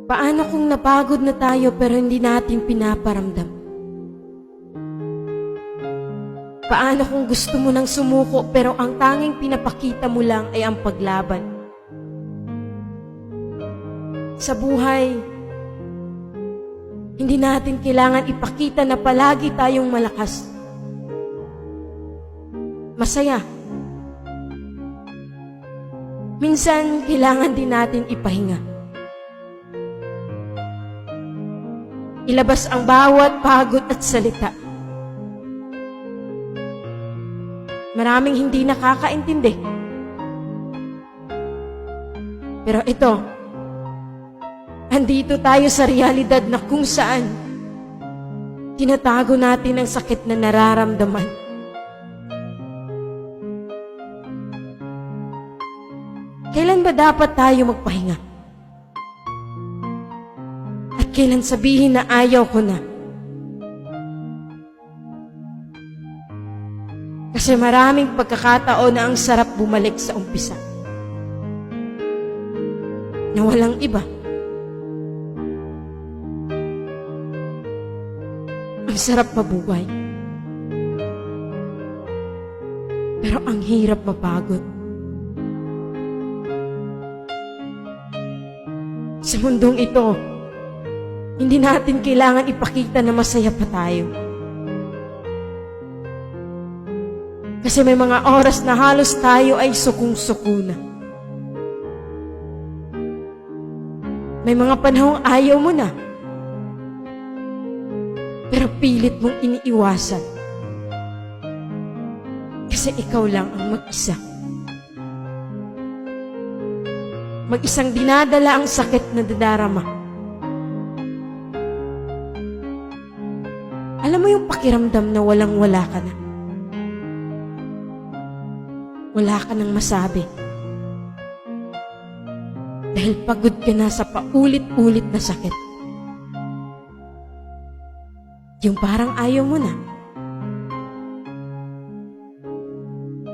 Paano kung napagod na tayo pero hindi natin pinaparamdam? Paano kung gusto mo nang sumuko pero ang tanging pinapakita mo lang ay ang paglaban? Sa buhay, hindi natin kailangan ipakita na palagi tayong malakas. Masaya. Minsan, kailangan din natin ipahinga. Ilabas ang bawat pagod at salita. Maraming hindi nakakaintindi. Pero ito, andito tayo sa realidad na kung saan tinatago natin ang sakit na nararamdaman. Kailan ba dapat tayo magpahinga? At kailan sabihin na ayaw ko na? Kasi maraming pagkakataon na ang sarap bumalik sa umpisa. Na walang iba. Ang sarap mabuhay. Pero ang hirap mapagod. Sa mundong ito, hindi natin kailangan ipakita na masaya pa tayo. Kasi may mga oras na halos tayo ay sukong-suko na. May mga panahong ayaw mo na. Pero pilit mong iniiwasan. Kasi ikaw lang ang mag-isa. Mag-isang dinadala ang sakit na dadarama. Alam mo yung pakiramdam na walang-wala ka na. Wala ka nang masabi. Dahil pagod ka na sa paulit-ulit na sakit. Yung parang ayaw mo na.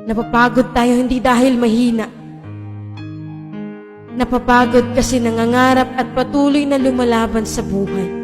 Napapagod tayo hindi dahil mahina. Napapagod kasi nangangarap at patuloy na lumalaban sa buhay.